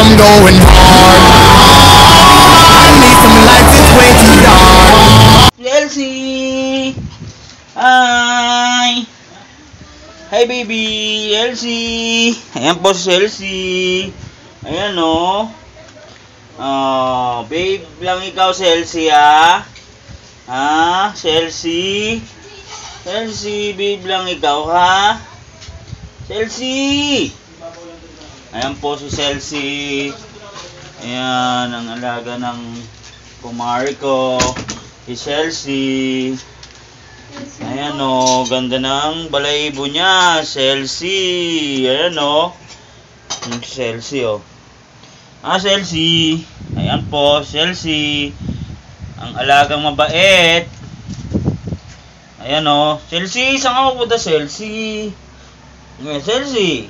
I'm going hard. Need some lights, it's way too dark. Elsie! Hi! Hi baby! Elsie! Ayan po si Elsie. Ayan o. Oh, babe lang ikaw si Elsie ha? Ha? Si Elsie? Elsie, babe lang ikaw ha? Chelsea! Ayan po si Chelsea. Ayan, ang alaga ng kumari ko. Si Chelsea. Ayan o, ganda ng balahibo niya. Chelsea. Ayan o. Chelsea o. Chelsea. Ayan po, Chelsea. Ang alagang mabait. Ayan o. Chelsea, saan ka mapunta, Chelsea? Chelsea.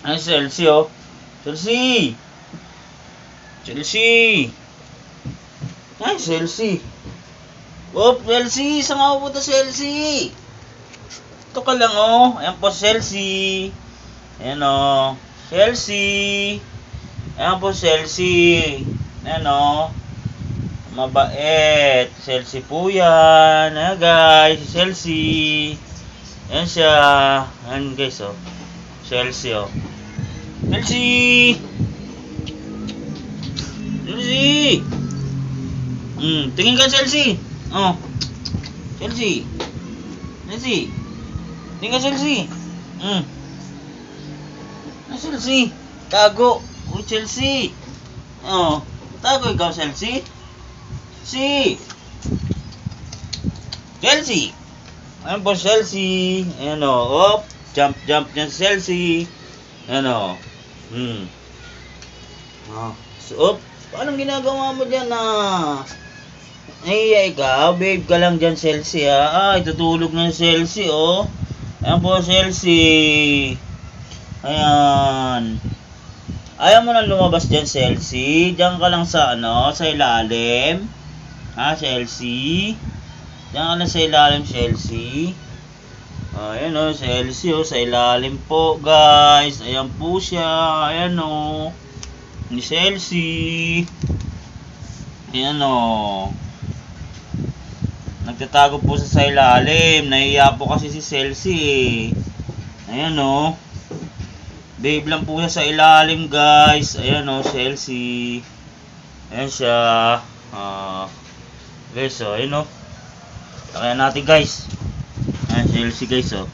Ay, Chelsea oh. Chelsea. Chelsea. Ay, Chelsea. Oh, Chelsea. Saan ka pupunta, Chelsea? Ito ka lang oh. Ayan po, Chelsea. Ayan oh. Chelsea. Ayan po, Chelsea. Ayan oh. Mabait. Chelsea po yan. Ayan guys. Chelsea. Ayan siya. Ayan guys oh. Chelsea oh. Chelsea. Chelsea. Tingin ka Chelsea. Oh. Chelsea. Chelsea. Tingin ka Chelsea. Chelsea. Tago. Uy Chelsea. Oh. Tago ikaw Chelsea. Chelsea. Chelsea. Ayan po Chelsea. Ayan o. Oh. Jump niya si Chelsea. Ayan o. So, anong ginagawa mo dyan na? Ay, ikaw. Babe ka lang dyan Chelsea ha. Tutulog na si Chelsea oh. Ayan po Chelsea. Ayan. Ayaw mo nang lumabas dyan Chelsea. Diyan ka lang sa sa ilalim. Ha, Chelsea? Diyan ka na sa ilalim, Chelsea. Ayan o, Chelsea o, sa ilalim po, guys. Ayan po siya. Ayan o. Ni Chelsea. Ayan o. Nagtatago po siya sa ilalim. Nahiya po kasi si Chelsea Ayan o. Babe lang po siya sa ilalim, guys. Ayan o, Chelsea. Ayan siya. Guys, so, ayun o. Lakayan natin, guys. Ayan, Chelsea, guys, o.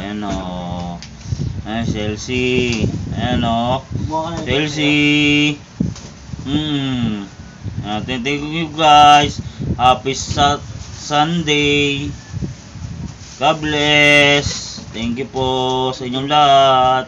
Ayan o. Ayan, Chelsea. Ayan o. Chelsea. Thank you, guys. Happy Sunday. God bless. Thank you po sa inyong lahat.